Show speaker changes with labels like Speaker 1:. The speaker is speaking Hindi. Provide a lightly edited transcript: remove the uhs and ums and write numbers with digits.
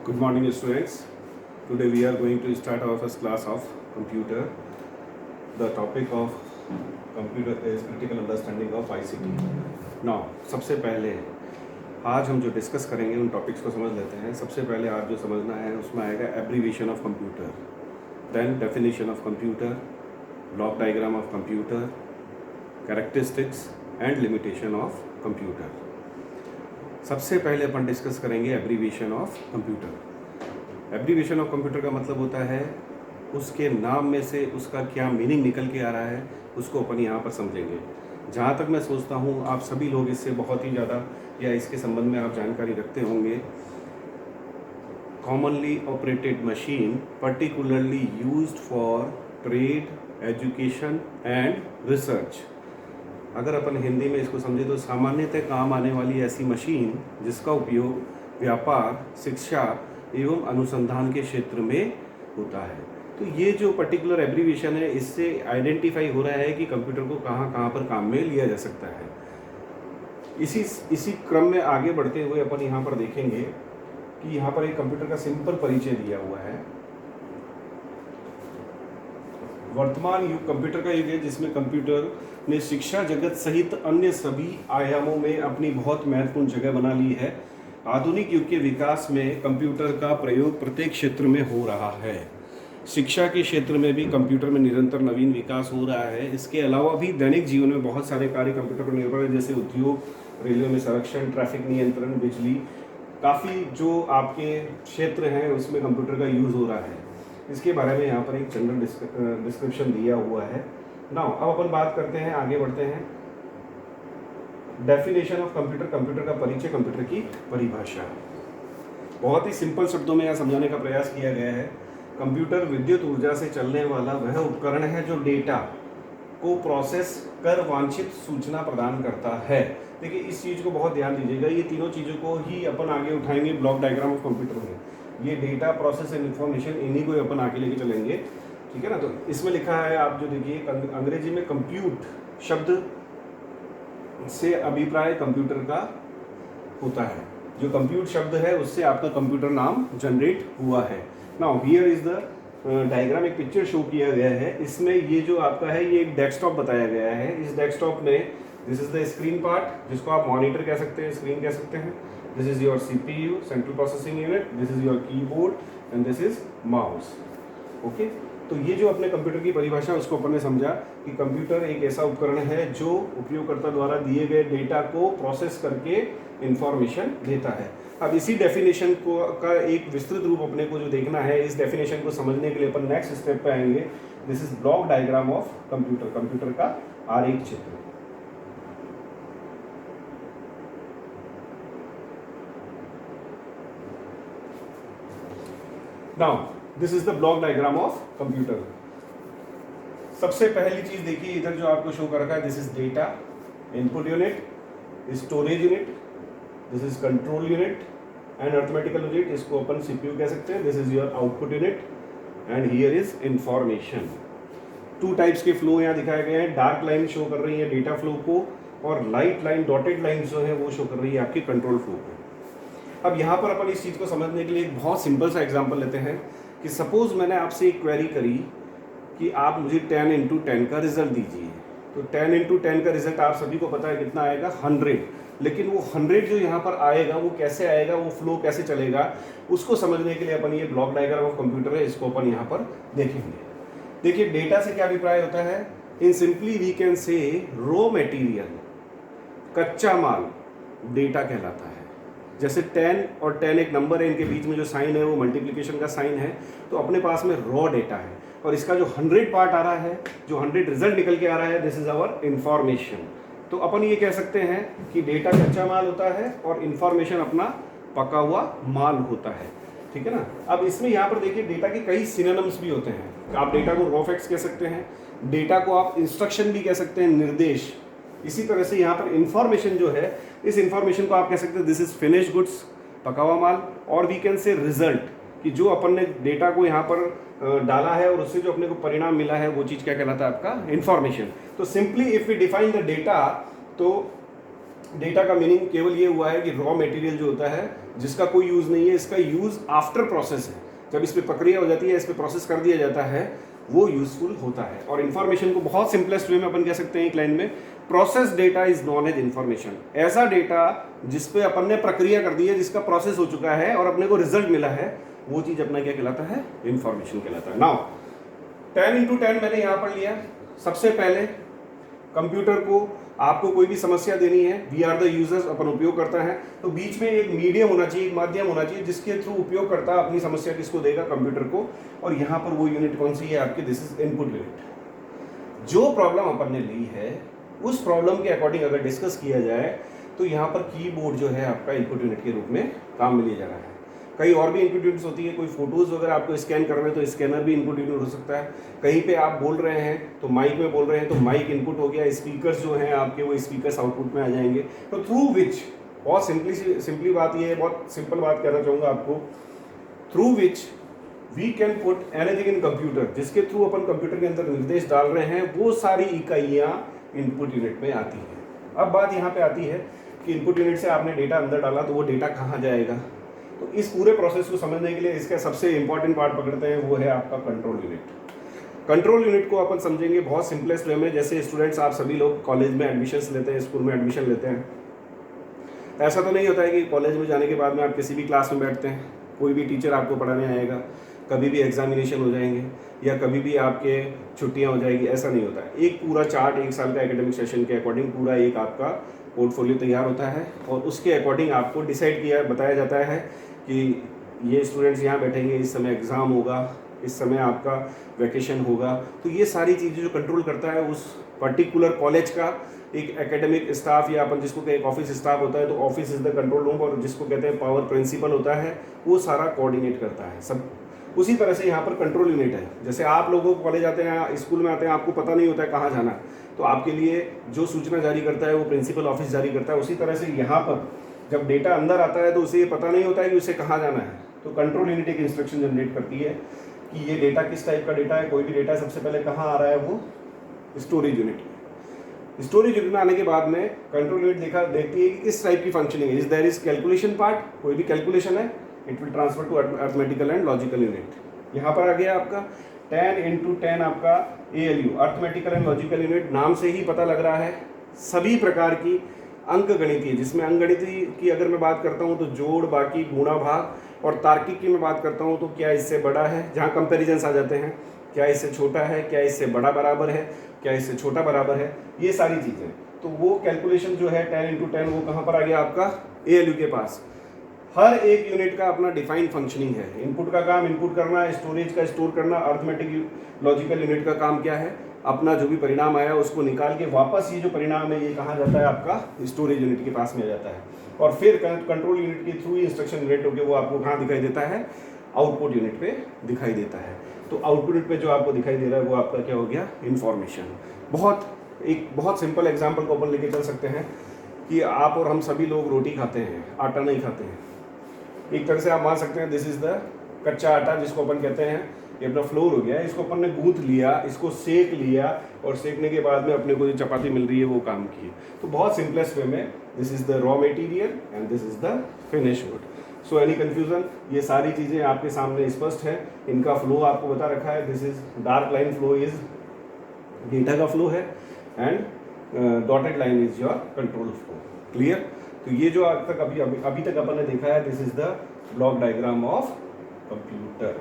Speaker 1: Good morning, students. Today we are going to start our first class of computer. The topic of computer is critical understanding of ICT. Now, सबसे पहले आज हम जो डिस्कस करेंगे उन टॉपिक्स को समझ लेते हैं. सबसे पहले आप जो समझना है उसमें आएगा abbreviation of computer, then definition of computer, block diagram of computer, characteristics and limitation of computer. सबसे पहले अपन डिस्कस करेंगे abbreviation of computer. Abbreviation of computer का मतलब होता है उसके नाम में से उसका क्या मीनिंग निकल के आ रहा है, उसको अपन यहाँ पर समझेंगे. जहाँ तक मैं सोचता हूँ आप सभी लोग इससे बहुत ही ज़्यादा या इसके संबंध में आप जानकारी रखते होंगे. Commonly operated machine particularly used for trade, education and research. अगर अपन हिंदी में इसको समझे तो सामान्यतः काम आने वाली ऐसी मशीन जिसका उपयोग व्यापार, शिक्षा एवं अनुसंधान के क्षेत्र में होता है. तो ये जो पर्टिकुलर एब्रीविएशन है इससे आइडेंटिफाई हो रहा है कि कंप्यूटर को कहाँ कहाँ पर काम में लिया जा सकता है. इसी क्रम में आगे बढ़ते हुए अपन यहाँ पर देखेंगे कि यहाँ पर एक कंप्यूटर का सिंपल परिचय दिया हुआ है. वर्तमान युग कंप्यूटर का युग है जिसमें कंप्यूटर ने शिक्षा जगत सहित अन्य सभी आयामों में अपनी बहुत महत्वपूर्ण जगह बना ली है. आधुनिक युग के विकास में कंप्यूटर का प्रयोग प्रत्येक क्षेत्र में हो रहा है. शिक्षा के क्षेत्र में भी कंप्यूटर में निरंतर नवीन विकास हो रहा है. इसके अलावा भी दैनिक जीवन में बहुत सारे कार्य कंप्यूटर पर निर्भर है, जैसे उद्योग, रेलवे में संरक्षण, ट्रैफिक नियंत्रण, बिजली. काफ़ी जो आपके क्षेत्र हैं उसमें कंप्यूटर का यूज़ हो रहा है. इसके बारे में यहाँ पर एक जनरल डिस्क्रिप्शन दिया हुआ है. नाउ अब अपन बात करते हैं, आगे बढ़ते हैं. डेफिनेशन ऑफ कंप्यूटर, कंप्यूटर का परिचय, कंप्यूटर की परिभाषा. बहुत ही सिंपल शब्दों में यहाँ समझाने का प्रयास किया गया है. कंप्यूटर विद्युत ऊर्जा से चलने वाला वह उपकरण है जो डेटा को प्रोसेस कर वांछित सूचना प्रदान करता है. देखिए इस चीज़ को बहुत ध्यान दीजिएगा. ये तीनों चीज़ों को ही अपन आगे उठाएंगे ब्लॉक डायग्राम ऑफ कंप्यूटर में. ये डेटा, प्रोसेस एंड इन्फॉर्मेशन, इन्हीं को अपन आगे लेके चलेंगे. ठीक है ना. तो इसमें लिखा है, आप जो देखिए अंग्रेजी में कंप्यूट शब्द से अभिप्राय कंप्यूटर का होता है. जो कंप्यूट शब्द है उससे आपका कंप्यूटर नाम जनरेट हुआ है. Now here is the diagram. एक पिक्चर शो किया गया है. इसमें ये जो आपका है ये एक डेस्कटॉप बताया गया है. इस डेस्कटॉप में this is the screen part, जिसको आप मॉनिटर कह सकते हैं, स्क्रीन कह सकते हैं. This is your CPU, central processing unit. This is your keyboard and this is mouse. Okay. तो ये जो अपने कंप्यूटर की परिभाषा उसको अपन ने समझा कि कंप्यूटर एक ऐसा उपकरण है जो उपयोगकर्ता द्वारा दिए गए डेटा को प्रोसेस करके इंफॉर्मेशन देता है. अब इसी डेफिनेशन को का एक विस्तृत रूप अपने को जो देखना है, इस डेफिनेशन को समझने के लिए अपन नेक्स्ट स्टेप पे आएंगे. This is block diagram of computer, computer का आरेख चित्र. Now this is the block diagram of computer. सबसे पहली चीज देखिए इधर जो आपको शो कर रखा है, this is data, input unit, storage unit, this is control unit and arithmetical unit. इसको अपन CPU कह सकते हैं. This is your output unit and here is information. Two types के फ्लो यहाँ दिखाए गए हैं. डार्क लाइन शो कर रही है डेटा फ्लो को और लाइट लाइन, डॉटेड लाइन जो है वो शो कर रही है आपकी कंट्रोल फ्लो को. अब यहाँ पर अपन इस चीज़ को समझने के लिए एक बहुत सिंपल सा एग्जांपल लेते हैं कि सपोज मैंने आपसे एक क्वेरी करी कि आप मुझे 10 × 10 का रिजल्ट दीजिए. तो 10 × 10 का रिजल्ट आप सभी को पता है कितना आएगा, 100. लेकिन वो 100 जो यहाँ पर आएगा वो कैसे आएगा, वो फ्लो कैसे चलेगा, उसको समझने के लिए अपन ये ब्लॉक डायग्राम ऑफ कंप्यूटर है, इसको अपन यहाँ पर देखेंगे. देखिए डेटा से क्या अभिप्राय होता है. In simply we can say raw material, कच्चा माल डेटा कहलाता है. जैसे 10 और 10 एक नंबर है, इनके बीच में जो साइन है वो मल्टीप्लिकेशन का साइन है. तो अपने पास में रॉ डेटा है और इसका जो 100 पार्ट आ रहा है, जो 100 रिजल्ट निकल के आ रहा है, दिस इज आवर इंफॉर्मेशन. तो अपन ये कह सकते हैं कि डेटा कच्चा माल होता है और इंफॉर्मेशन अपना पका हुआ माल होता है. ठीक है ना. अब इसमें यहाँ पर देखिए डेटा के कई सिनोनिम्स भी होते हैं. आप डेटा को रॉ फैक्ट्स कह सकते हैं, डेटा को आप इंस्ट्रक्शन भी कह सकते हैं, निर्देश. इसी तरह से यहाँ पर इंफॉर्मेशन जो है, इस इंफॉर्मेशन को आप कह सकते हैं दिस इज फिनिश गुड्स, पका हुआ माल. और वी कैन से रिजल्ट, कि जो अपन ने डेटा को यहाँ पर डाला है और उससे जो अपने को परिणाम मिला है वो चीज़ क्या कहलाता है आपका इंफॉर्मेशन. तो simply if we define the data, तो डेटा का मीनिंग केवल ये हुआ है कि रॉ मटेरियल जो होता है जिसका कोई यूज़ नहीं है, इसका यूज़ आफ्टर प्रोसेस है, जब इस पर प्रक्रिया हो जाती है, इस पर प्रोसेस कर दिया जाता है, वो यूजफुल होता है। और इन्फॉर्मेशन को बहुत सिंपलेस्ट वे में अपन कह सकते हैं एक लाइन में, process data is known as information. ऐसा डेटा जिस पे अपन ने प्रक्रिया कर दी है, जिसका प्रोसेस हो चुका है और अपने को रिजल्ट मिला है, वो चीज़ अपना क्या कहलाता है? इन्फॉर्मेशन कहलाता है। नाउ 10x10 मैंने यहाँ पर लिया। सबसे पहले कंप्यूटर को आपको कोई भी समस्या देनी है, वी आर द यूजर्स, अपन उपयोग करता है, तो बीच में एक मीडियम होना चाहिए, एक माध्यम होना चाहिए जिसके थ्रू उपयोगकर्ता अपनी समस्या किसको देगा? कंप्यूटर को। और यहाँ पर वो यूनिट कौन सी है आपकी? This is input unit. जो प्रॉब्लम अपन ने ली है उस प्रॉब्लम के अकॉर्डिंग अगर डिस्कस किया जाए तो यहाँ पर कीबोर्ड जो है आपका इनपुट यूनिट के रूप में काम में लिया जा रहा है। कई और भी इनपुट यूनिट्स होती है, कोई फोटोज़ वगैरह आपको स्कैन कर रहे हैं तो स्कैनर भी इनपुट यूनिट हो सकता है। कहीं पे आप बोल रहे हैं तो माइक में बोल रहे हैं तो माइक इनपुट हो गया। स्पीकर्स जो हैं आपके, वो स्पीकर्स आउटपुट में आ जाएंगे। तो थ्रू विच, बहुत सिंपली बात ये है, बहुत सिंपल बात कहना चाहूँगा आपको, through which we can put anything in computer, जिसके थ्रू अपन कंप्यूटर के अंदर निर्देश डाल रहे हैं, वो सारी इकाइयाँ इनपुट यूनिट में आती हैं। अब बात यहाँ पे आती है कि इनपुट यूनिट से आपने डेटा अंदर डाला तो वो डेटा कहाँ जाएगा? तो इस पूरे प्रोसेस को समझने के लिए इसका सबसे इंपॉर्टेंट पार्ट पकड़ते हैं, वो है आपका कंट्रोल यूनिट। कंट्रोल यूनिट को अपन समझेंगे बहुत सिंपलेस्ट वे में। जैसे स्टूडेंट्स, आप सभी लोग कॉलेज में एडमिशन्स लेते हैं, स्कूल में एडमिशन लेते हैं, ऐसा तो नहीं होता है कि कॉलेज में जाने के बाद में आप किसी भी क्लास में बैठते हैं, कोई भी टीचर आपको पढ़ाने आएगा, कभी भी एग्जामिनेशन हो जाएंगे या कभी भी आपके छुट्टियां हो जाएगी, ऐसा नहीं होता है। एक पूरा चार्ट, एक साल का एकेडमिक सेशन के अकॉर्डिंग पूरा एक आपका पोर्टफोलियो तैयार होता है और उसके अकॉर्डिंग आपको डिसाइड किया बताया जाता है कि ये स्टूडेंट्स यहाँ बैठेंगे, इस समय एग्ज़ाम होगा, इस समय आपका वैकेशन होगा। तो ये सारी चीज़ें जो कंट्रोल करता है उस पर्टिकुलर कॉलेज का एक एकेडमिक स्टाफ, या अपन जिसको एक ऑफिस स्टाफ होता है, तो office is the control room, और जिसको कहते हैं पावर प्रिंसिपल होता है, वो सारा कोऑर्डिनेट करता है सब। उसी तरह से यहाँ पर कंट्रोल यूनिट है। जैसे आप लोगों को कॉलेज आते हैं, स्कूल में आते हैं, आपको पता नहीं होता है कहाँ जाना है, तो आपके लिए जो सूचना जारी करता है वो प्रिंसिपल ऑफिस जारी करता है। उसी तरह से यहाँ पर जब डेटा अंदर आता है तो उसे ये पता नहीं होता है कि उसे कहाँ जाना है, तो कंट्रोल यूनिट एक इंस्ट्रक्शन जनरेट करती है कि ये डेटा किस टाइप का डेटा है। कोई भी डेटा सबसे पहले कहाँ आ रहा है? वो स्टोरेज यूनिट में। स्टोरेज यूनिट में आने के बाद में कंट्रोल यूनिट देखती है कि किस टाइप की फंक्शनिंग है। Is there is calculation part, कोई भी कैलकुलेशन है, it will transfer to arithmetical and logical unit. यहाँ पर आ गया आपका 10x10 आपका ALU, arithmetical and logical unit. नाम से ही पता लग रहा है सभी प्रकार की अंकगणितीय, जिसमें अंकगणितीय की अगर मैं बात करता हूँ तो जोड़, बाकी, गुणा, भाग, और तार्किक की मैं बात करता हूँ तो क्या इससे बड़ा है, जहाँ कंपेरिजन्स आ जाते हैं, क्या इससे छोटा है, क्या इससे बड़ा बराबर है, क्या इससे छोटा बराबर है, ये सारी चीज़ें। तो वो कैलकुलेशन जो है 10x10 वो कहाँ पर आ गया आपका? ALU के पास। हर एक यूनिट का अपना डिफाइंड फंक्शनिंग है। इनपुट का काम इनपुट करना, स्टोरेज का स्टोर करना, अर्थमेटिक लॉजिकल यूनिट का काम क्या है? अपना जो भी परिणाम आया उसको निकाल के वापस ये जो परिणाम है ये कहाँ जाता है? आपका स्टोरेज यूनिट के पास में आ जाता है। और फिर कंट्रोल यूनिट के थ्रू इंस्ट्रक्शन जनरेट होकर वो आपको कहाँ दिखाई देता है? आउटपुट यूनिट पे दिखाई देता है। तो आउटपुट यूनिट पे जो आपको दिखाई दे रहा है वो आपका क्या हो गया? इन्फॉर्मेशन। बहुत सिंपल एग्जाम्पल को अपन लेके चल सकते हैं कि आप और हम सभी लोग रोटी खाते हैं, आटा नहीं खाते हैं। एक तरह से आप मान सकते हैं दिस इज द कच्चा आटा, जिसको अपन कहते हैं ये अपना फ्लोर हो गया, इसको अपन ने गूंथ लिया, इसको सेक लिया, और सेकने के बाद में अपने को जो चपाती मिल रही है वो काम की। तो बहुत सिंपलेस्ट वे में this is the raw material and this is the finish good. So any confusion? ये सारी चीज़ें आपके सामने स्पष्ट है। इनका फ्लो आपको बता रखा है। This is dark line flow is data का फ्लो है and dotted line is your control flow. Clear? तो ये जो अभी तक अपन ने देखा है, this is the block diagram of computer.